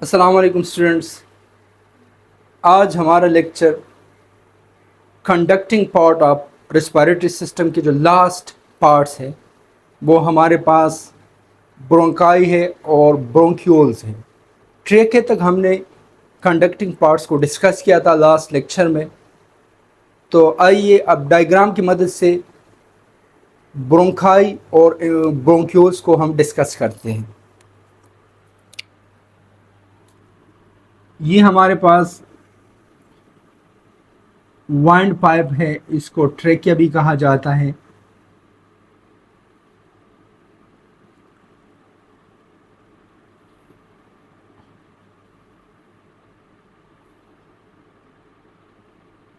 अस्सलाम वालेकुम स्टूडेंट्स। आज हमारा lecture conducting part of respiratory system के जो लास्ट पार्ट्स है वो हमारे पास ब्रोंकाई है और ब्रोंक्यूल्स हैं। ट्रेके तक हमने कंडक्टिंग पार्ट्स को डिस्कस किया था लास्ट लेक्चर में। तो आइए अब डायग्राम की मदद से ब्रोंकाई और ब्रोंक्यूल्स को हम डिस्कस करते हैं। ये हमारे पास वाइंड पाइप है, इसको ट्रेकिया भी कहा जाता है।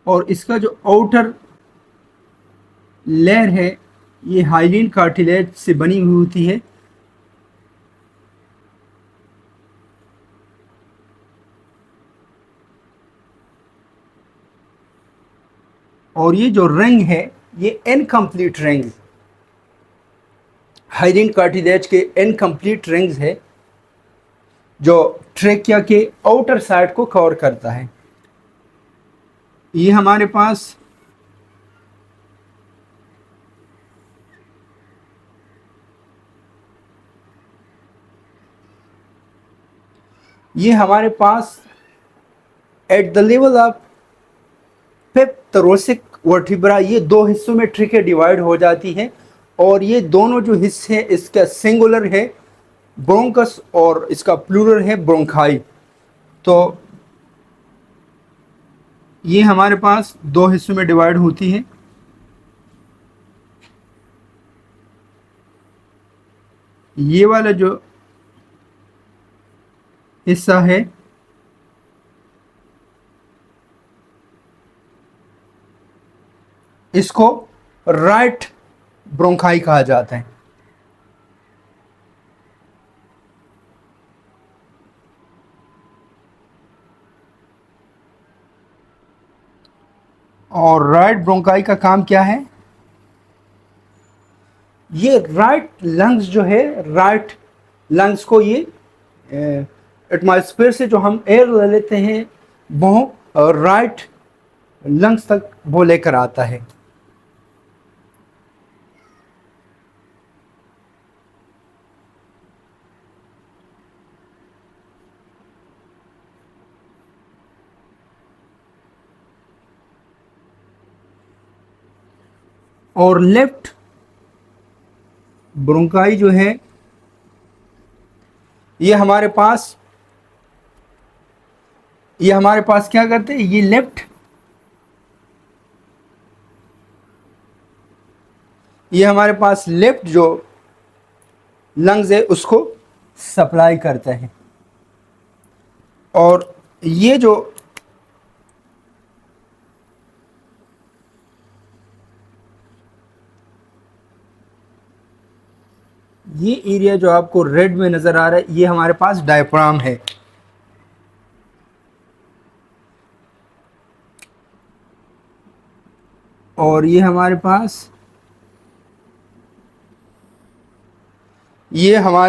और इसका जो आउटर लेयर है ये हाइलिन कार्टिलेज से बनी हुई होती है। और ये जो रिंग है ये इनकम्प्लीट रिंग, हाइलिन कार्टिलेज के इनकम्प्लीट रिंग्स है जो ट्रेकिया के आउटर साइड को कवर करता है। ये हमारे पास at the level of fifth thoracic vertebra ये दो हिस्सों में ट्रेकिया डिवाइड हो जाती है। और ये दोनों जो हिस्से हैं इसका सिंगुलर है ब्रोंकस और इसका प्लूरल है ब्रोंकाई। तो ये हमारे पास दो हिस्सों में डिवाइड होती है। ये वाला जो हिस्सा है इसको राइट ब्रोंकाई कहा जाता है। और राइट ब्रोंकाई का काम क्या है? ये राइट लंग्स जो है, राइट लंग्स को ये एटमॉस्फेयर से जो हम एयर ले लेते हैं वो राइट लंग्स तक वो लेकर आता है। और लेफ्ट ब्रोंकाई जो है ये हमारे पास क्या करते हैं, ये हमारे पास लेफ्ट जो लंग्स है उसको सप्लाई करता है। और ये जो ये एरिया जो आपको रेड में नजर आ रहा है ये हमारे पास डायफ्राम है। और ये हमारे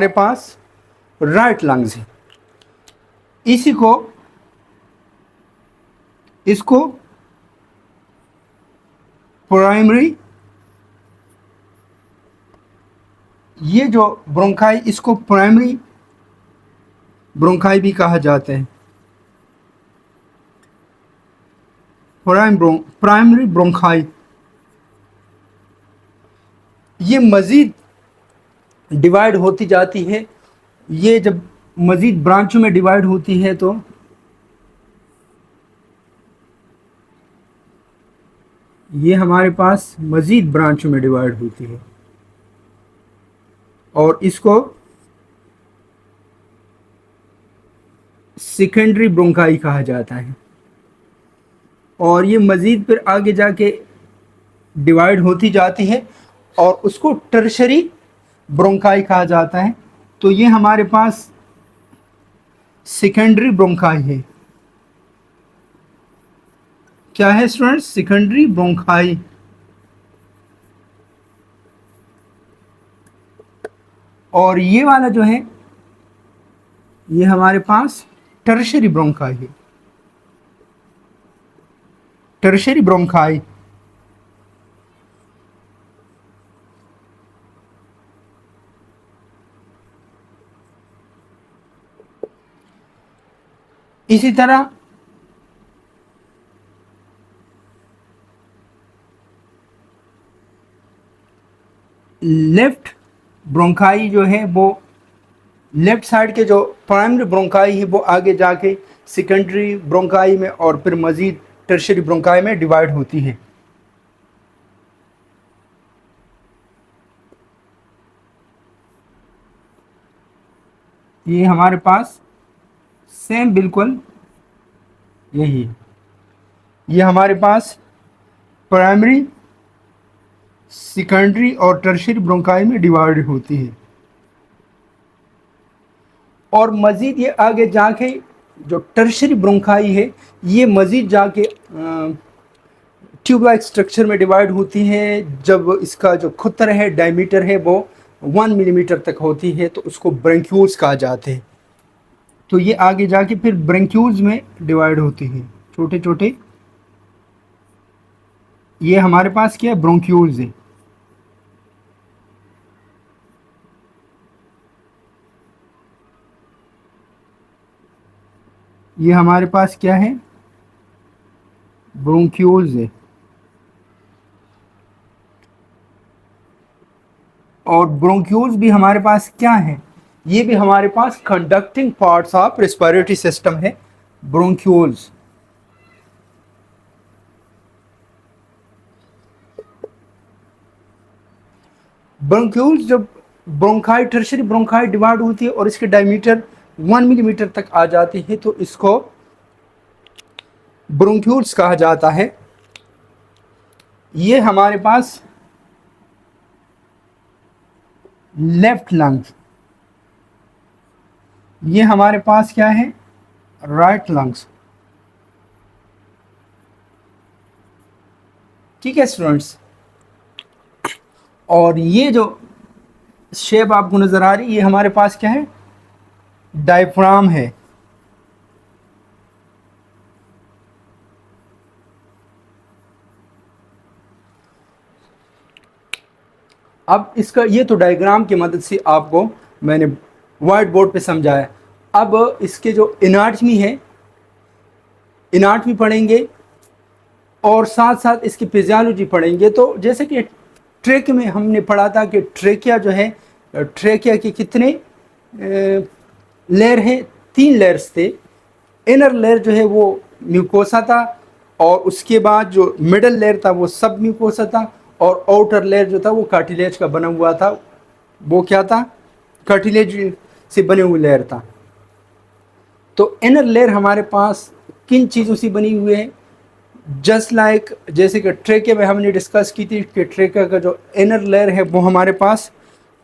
पास राइट लंग्स है। इसको प्राइमरी, ये जो ब्रोंकाई इसको प्राइमरी ब्रोंकाई भी कहा जाता है। प्राइमरी ब्रोंकाई ये मजीद डिवाइड होती जाती है। ये जब मजीद ब्रांचों में डिवाइड होती है तो ये हमारे पास मजीद ब्रांचों में डिवाइड होती है और इसको सेकेंडरी ब्रोंकाई कहा जाता है। और ये मजीद फिर आगे जाके डिवाइड होती जाती है और उसको टर्शरी ब्रोंकाई कहा जाता है। तो ये हमारे पास सेकेंडरी ब्रोंकाई है। क्या है स्टूडेंट्स? Secondary bronchi. और ये वाला जो है ये हमारे पास टर्शरी ब्रोंकाई है, टर्शरी ब्रोंकाई। इसी तरह लेफ्ट ब्रोंकाई जो है वो लेफ्ट साइड के जो प्राइमरी ब्रोंकाई है वो आगे जाके सेकेंडरी ब्रोंकाई में और फिर मज़ीद टर्शरी ब्रोंकाई में डिवाइड होती है। ये हमारे पास सेम बिल्कुल यही है। ये हमारे पास प्राइमरी, सेकेंडरी और टर्शियरी ब्रोंकाई में डिवाइड होती है। और मज़ीद ये आगे जाके जो टर्शियरी ब्रोंकाई है ये मज़ीद जाके ट्यूब लाइक स्ट्रक्चर में डिवाइड होती है। जब इसका जो खुतर है, डायमीटर है, वो 1 मिलीमीटर तक होती है तो उसको ब्रोंक्यूल्स कहा जाते हैं। तो ये आगे जाके फिर ब्रोंक्यूल्स में डिवाइड होती है, छोटे छोटे। ये हमारे पास क्या है, ब्रोंक्यूल्स है। ये हमारे पास क्या है, ब्रोंक्यूल्स है। और ब्रोंक्यूल्स भी हमारे पास क्या है, ये भी हमारे पास conducting parts of respiratory system है, ब्रोंक्यूल्स। ब्रोंक्यूल्स जब ब्रोंकाई, टर्शियरी ब्रोंकाई डिवाइड होती है और इसके डायमीटर 1 मिलीमीटर तक आ जाती है तो इसको ब्रोंक्यूल्स कहा जाता है। ये हमारे पास लेफ्ट लंग्स, ये हमारे पास क्या है, राइट लंग्स। ठीक है स्टूडेंट्स। और ये जो शेप आपको नजर आ रही है ये हमारे पास क्या है, डायफ्राम है। अब इसका ये तो डायग्राम की मदद से आपको मैंने व्हाइट बोर्ड पे समझाया। अब इसके जो एनाटमी है, एनाटमी पढ़ेंगे और साथ साथ इसकी फिजियोलॉजी पढ़ेंगे। तो जैसे कि ट्रेक में हमने पढ़ा था कि ट्रेकिया जो है, ट्रेकिया के कितने लेयर हैं, 3 लेयर्स थे। इनर लेयर जो है वो म्यूकोसा था और उसके बाद जो मिडल लेयर था वो सब म्यूकोसा था और आउटर लेयर जो था वो कार्टिलेज का बना हुआ था। वो क्या था, कार्टिलेज से बने हुए लेयर था। तो इनर लेयर हमारे पास किन चीज़ों से बनी हुई है, जस्ट लाइक जैसे कि ट्रेकिया में हमने डिस्कस की थी कि ट्रेकिया का जो इनर लेयर है वो हमारे पास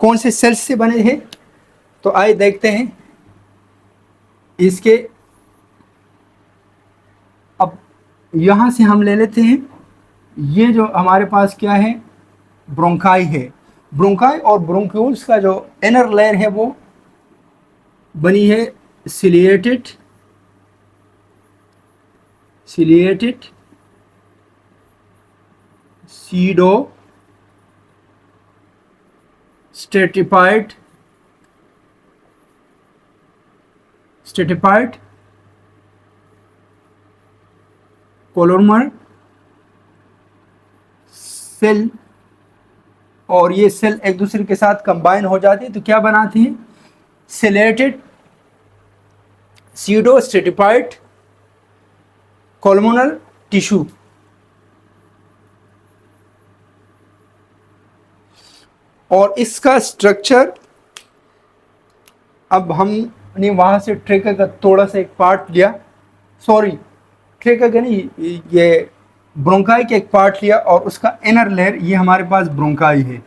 कौन से सेल्स से बने हैं। तो आइए देखते हैं इसके। अब यहाँ से हम ले लेते हैं, ये जो हमारे पास क्या है, ब्रोंकाई है। ब्रोंकाई और ब्रोंक्यूल्स का जो इनर लेयर है वो बनी है सिलिएटेड सीडो स्ट्रेटिफाइड कोलोमर सेल। और ये सेल एक दूसरे के साथ कंबाइन हो जाती है तो क्या बनाती है, सिलेटेड सीडो स्ट्रेटिफाइड कोलोमनल टिश्यू। और इसका स्ट्रक्चर, अब हमने वहाँ से ट्रेका का थोड़ा सा एक पार्ट लिया, सॉरी ट्रेका का नहीं, ये ब्रोंकाई का एक पार्ट लिया और उसका इनर लेयर, ये हमारे पास ब्रोंकाई है।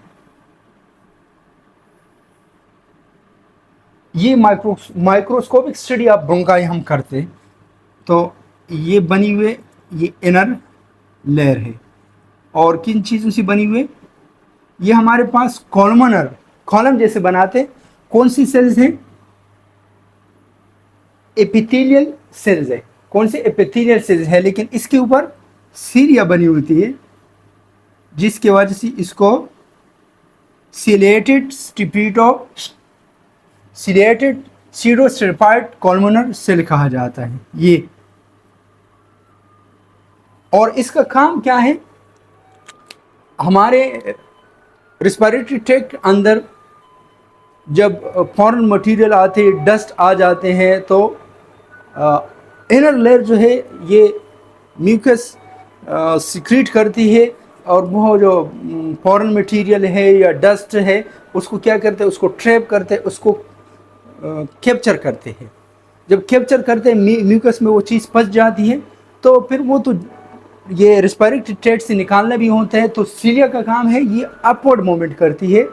ये माइक्रोस्कोपिक स्टडी ऑफ ब्रोंकाई हम करते, तो ये बनी हुए ये इनर लेयर है। और किन चीज़ों से बनी हुई, ये हमारे पास कॉलमनर, कॉलम जैसे बनाते कौन सी सेल्स हैं, एपिथेलियल सेल्स है। कौन से? एपिथेलियल सेल्स है, लेकिन इसके ऊपर सीरिया बनी होती है, जिसके वजह से इसको सिलेटेड सीडोस्टेरॉइड कॉलमनर सेल कहा जाता है ये। और इसका काम क्या है? हमारे रिस्पिरेटरी ट्रैक्ट अंदर जब फॉरेन मटेरियल आते हैं, डस्ट आ जाते हैं, तो इनर लेयर जो है ये म्यूकस सिक्रीट करती है, और वो जो फॉरेन मटेरियल है या डस्ट है उसको क्या करते हैं? उसको ट्रैप करते हैं, उसको कैप्चर करते हैं। जब कैप्चर करते हैं म्यूकस में वो चीज़ फंस जाती है, तो फिर वो तो ये रिस्पिरेटरी ट्रैक्ट से निकालना भी होता है। तो सीलिया का काम है, ये अपवर्ड मूवमेंट करती है,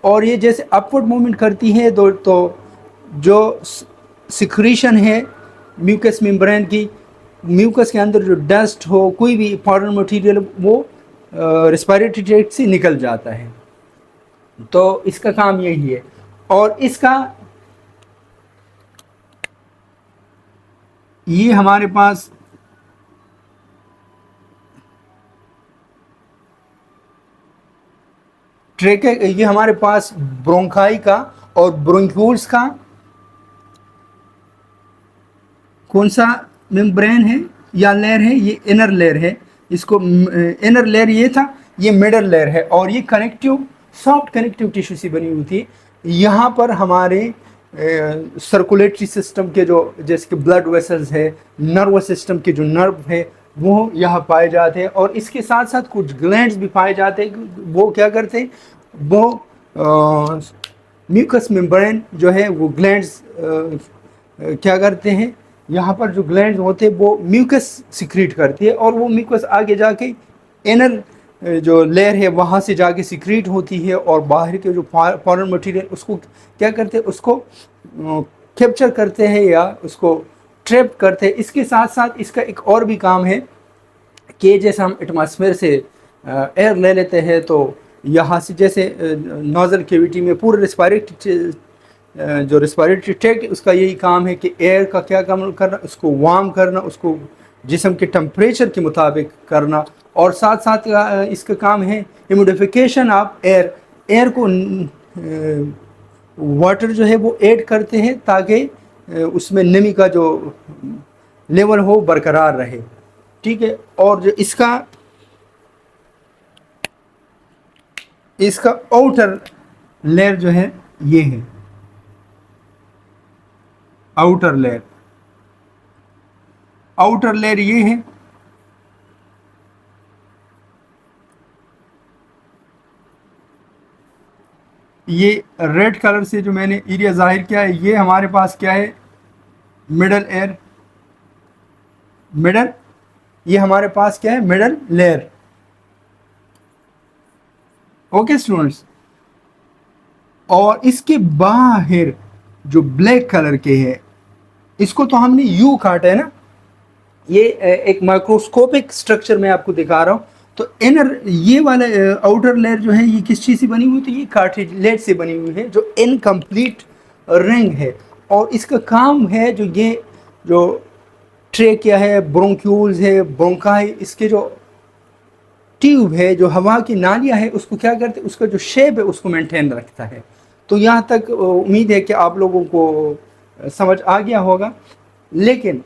और ये जैसे अपवर्ड मूवमेंट करती है तो जो सिक्रीशन है म्यूकस मेम्ब्रेन की, म्यूकस के अंदर जो डस्ट हो, कोई भी फॉरेन मटेरियल, वो रिस्पिरेटरी ट्रैक्ट से निकल जाता है। तो इसका काम यही है। और इसका ये हमारे पास ट्रेके, ये हमारे पास ब्रोंकाई का और ब्रोंक्यूल्स का कौन सा मेम्ब्रेन है या लेयर है? ये इनर लेयर है। इसको इनर लेयर ये था, ये मिडल लेयर है, और ये कनेक्टिव सॉफ्ट कनेक्टिव टिश्यू से बनी हुई थी। यहाँ पर हमारे सर्कुलेटरी सिस्टम के जो, जैसे कि ब्लड वेसल्स है, नर्वस सिस्टम के जो नर्व है वो यहाँ पाए जाते हैं, और इसके साथ साथ कुछ ग्लैंड्स भी पाए जाते हैं। वो क्या करते हैं? वो म्यूकस मेम्ब्रेन जो है वो ग्लैंड्स क्या करते हैं? यहाँ पर जो ग्लैंड्स होते हैं वो म्यूकस सिक्रीट करती है, और वो म्यूकस आगे जाके इनर जो लेयर है वहाँ से जाके सिक्रीट होती है, और बाहर के जो फॉरेन मटेरियल उसको क्या करते हैं? उसको कैप्चर करते हैं या उसको ट्रैप करते हैं। इसके साथ साथ इसका एक और भी काम है कि जैसे हम एटमॉस्फेयर से एयर ले लेते हैं, तो यहाँ से जैसे नोजल कैविटी में पूरे रिस्पिरेटरी ट्रैक्ट, उसका यही काम है कि एयर का क्या काम करना? उसको वार्म करना, उसको जिस्म के टेम्परेचर के मुताबिक करना, और साथ साथ इसका काम है ह्यूमिडिफिकेशन ऑफ एयर। एयर को वाटर जो है वो ऐड करते हैं ताकि उसमें नमी का जो लेवल हो बरकरार रहे। ठीक है। और जो इसका आउटर लेयर जो है ये है आउटर लेयर ये है। ये रेड कलर से जो मैंने एरिया जाहिर किया है, ये हमारे पास क्या है? ये हमारे पास क्या है? Middle layer. Okay students. और इसके बाहर जो ब्लैक कलर के है, इसको तो हमने यू काटा है ना। ये एक माइक्रोस्कोपिक स्ट्रक्चर मैं आपको दिखा रहा हूँ। तो इनर ये वाला आउटर लेयर जो है ये किस चीज़ से बनी हुई? तो ये कार्टिलेज से बनी हुई है, जो इनकम्प्लीट रिंग है। और इसका काम है जो ट्रेकिया है, ब्रोंक्यूल्स है, ब्रोंकाई, इसके जो ट्यूब है, जो हवा की नालियाँ है, उसको क्या करते हैं? उसका जो शेप है उसको मेंटेन रखता है। तो यहाँ तक उम्मीद है कि आप लोगों को समझ आ गया होगा। लेकिन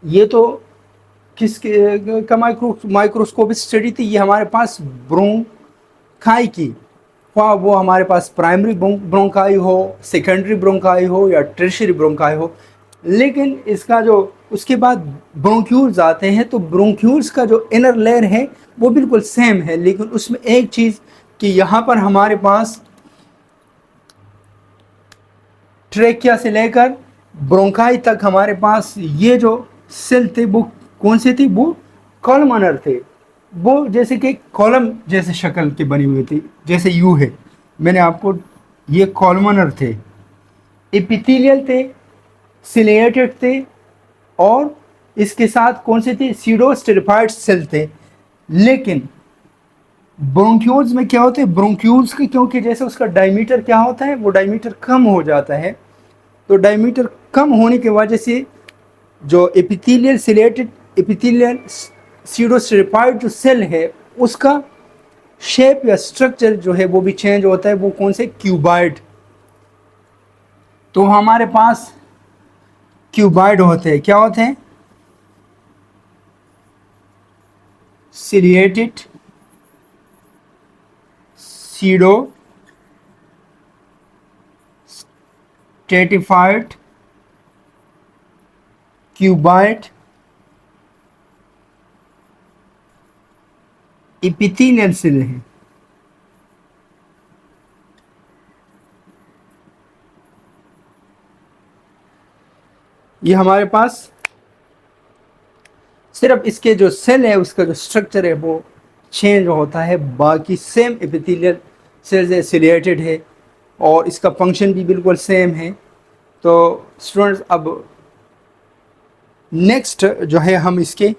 ये तो किसके का माइक्रोस्कोपिक स्टडी थी? ये हमारे पास ब्रोंकाई की, वो हमारे पास प्राइमरी ब्रोंकाई हो, सेकेंडरी ब्रोंकाई हो या टर्शियरी ब्रोंकाई हो। लेकिन इसका जो उसके बाद ब्रोंक्यूल्स आते हैं, तो ब्रोंक्यूल्स का जो इनर लेयर है वो बिल्कुल सेम है, लेकिन उसमें एक चीज़ कि यहाँ पर हमारे पास ट्रेकिया से लेकर ब्रोंकाई तक हमारे पास ये जो सेल थे वो कौन से थे? वो कॉलमनर थे। वो जैसे कि कॉलम जैसे शक्ल के बनी हुई थी, जैसे यू है। मैंने आपको ये कॉलमनर थे, एपिथेलियल थे, सिलिएटेड थे, और इसके साथ कौन से थे? सीडोस्टेरॉइड सेल थे। लेकिन ब्रोंक्यूल्स में क्या होते हैं? ब्रोंक्यूल्स के क्योंकि जैसे उसका डायमीटर क्या होता है? वो डायमीटर कम हो जाता है। तो डायमीटर कम होने की वजह से जो एपिथेलियल सिलेटेड एपिथेलियल सीडोस्टेरोपाइड जो सेल है उसका शेप या स्ट्रक्चर जो है वो भी चेंज होता है। वो कौन से? क्यूबॉइड। तो हमारे पास क्यूबॉइड होते हैं। क्या होते हैं? Ciliated pseudostratified cuboid epithelial cell है। ये हमारे पास सिर्फ इसके जो सेल है उसका जो स्ट्रक्चर है वो चेंज होता है, बाकी सेम एपिथेलियल सेल्स है, सिलिएटेड है और इसका फंक्शन भी बिल्कुल सेम है। तो स्टूडेंट्स अब नेक्स्ट जो है हम इसके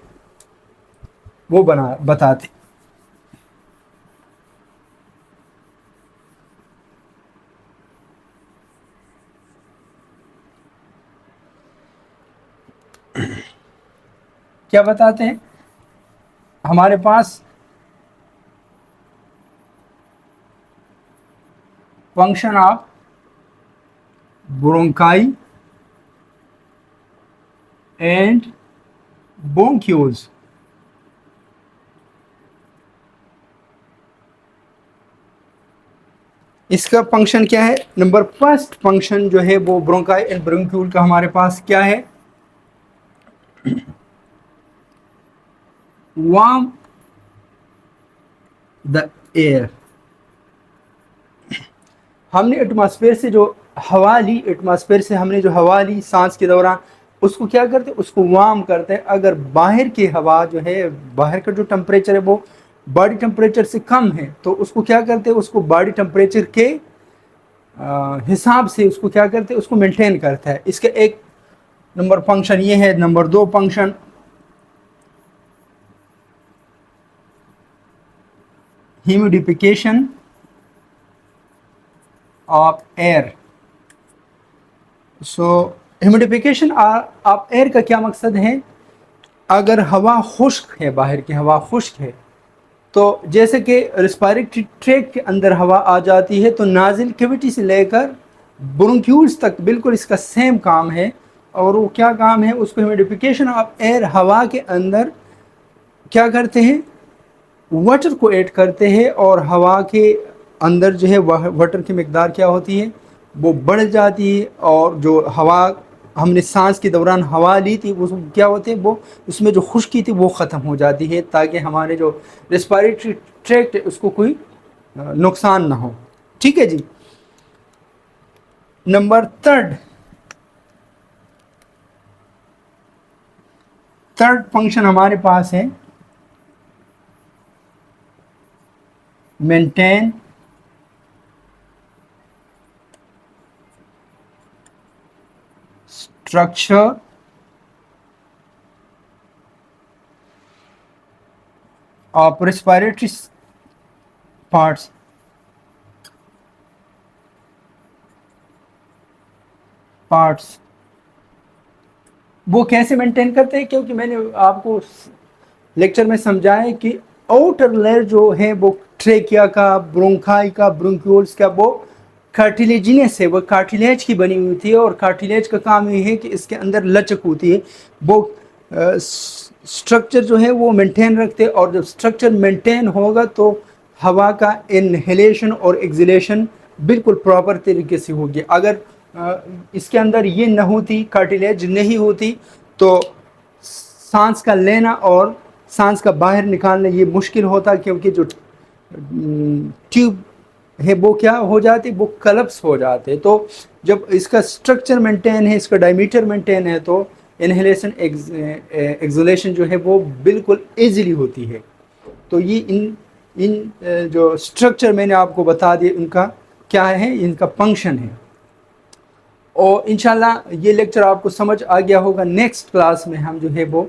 वो बताते। क्या बताते हैं? हमारे पास function of bronchi and bronchioles. इसका फंक्शन क्या है? नंबर फर्स्ट फंक्शन जो है वो ब्रोंकाई एंड ब्रोंक्यूल का हमारे पास क्या है? Warm the air. हमने एटमॉस्फेयर से जो हवा ली, एटमॉस्फेयर से हमने जो हवा ली सांस के दौरान, उसको क्या करते हैं? उसको वार्म करते हैं। अगर बाहर की हवा जो है, बाहर का जो टेम्परेचर है वो बॉडी टेम्परेचर से कम है तो उसको क्या करते हैं? उसको बॉडी टेम्परेचर के हिसाब से उसको क्या करते हैं? उसको मेंटेन करता है। इसका एक नंबर फंक्शन ये है। नंबर दो function humidification of air. So humidification of air का क्या मकसद है? अगर हवा खुश्क है, बाहर की हवा खुश्क है, तो जैसे कि रेस्पिरेटरी ट्रैक्ट के अंदर हवा आ जाती है तो नाजिल कैविटी से लेकर ब्रोंक्यूल्स तक बिल्कुल इसका सेम काम है। और वो क्या काम है? उसको ह्यूमिडिफिकेशन ऑफ एयर, हवा के अंदर क्या करते हैं? वाटर को ऐड करते हैं और हवा के अंदर जो है वाटर की मिकदार क्या होती है? वो बढ़ जाती है और जो हवा हमने सांस के दौरान हवा ली थी वो क्या होते हैं? वो उसमें जो खुश्की थी वो ख़त्म हो जाती है ताकि हमारे जो रेस्पिरेटरी ट्रैक्ट है उसको कोई नुकसान ना हो। ठीक है जी। नंबर थर्ड फंक्शन हमारे पास है maintain structure of respiratory parts. वो कैसे मेंटेन करते हैं? क्योंकि मैंने आपको लेक्चर में समझाया है कि आउटर लेयर जो है वो ट्रेकिया का, ब्रोंकाई का, ब्रोंक्यूल्स का, वो कार्टिलेजिनस है, वो कार्टिलेज की बनी हुई थी और कार्टिलेज का काम ये है कि इसके अंदर लचक होती है। वो स्ट्रक्चर जो है वो मेंटेन रखते हैं और जब स्ट्रक्चर मेंटेन होगा तो हवा का इनहेलेशन और एक्सहेलेशन बिल्कुल प्रॉपर तरीके से होगी। अगर इसके अंदर ये न होती, कार्टिलेज नहीं होती, तो सांस का लेना और सांस का बाहर निकालना ये मुश्किल होता, क्योंकि जो ट्यूब है वो क्या हो जाती? वो कलप्स हो जाते। तो जब इसका स्ट्रक्चर मेंटेन है, इसका डायमीटर मेंटेन है, तो इनहेलेशन एक्सहेलेशन जो है वो बिल्कुल इजीली होती है। तो ये इन जो स्ट्रक्चर मैंने आपको बता दिए उनका क्या है, इनका फंक्शन है। और इंशाल्लाह ये लेक्चर आपको समझ आ गया होगा। नेक्स्ट क्लास में हम जो है वो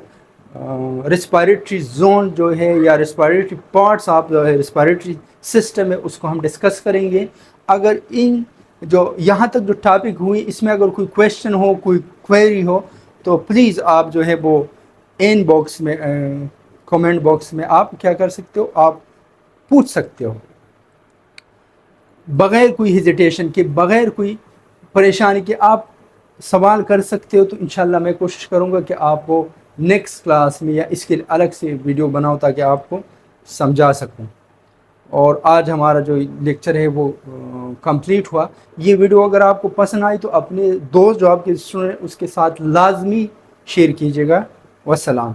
रेस्पिरेटरी जोन जो है या respiratory parts of respiratory system है उसको हम डिस्कस करेंगे। अगर इन जो यहाँ तक जो टॉपिक हुई इसमें अगर कोई क्वेश्चन हो, कोई क्वेरी हो, तो प्लीज़ आप जो है वो इन बॉक्स में कमेंट बॉक्स में आप क्या कर सकते हो, आप पूछ सकते हो बग़ैर कोई हेजिटेशन के, बग़ैर कोई परेशानी के आप सवाल कर सकते हो। तो इंशाल्लाह मैं कोशिश करूँगा कि आपको नेक्स्ट क्लास में या इसके लिए अलग से वीडियो बनाऊँ ताकि आपको समझा सकूँ। और आज हमारा जो लेक्चर है वो कंप्लीट हुआ। ये वीडियो अगर आपको पसंद आई तो अपने दोस्त जो आपके स्टूडेंट उसके साथ लाजमी शेयर कीजिएगा। वस्सलाम।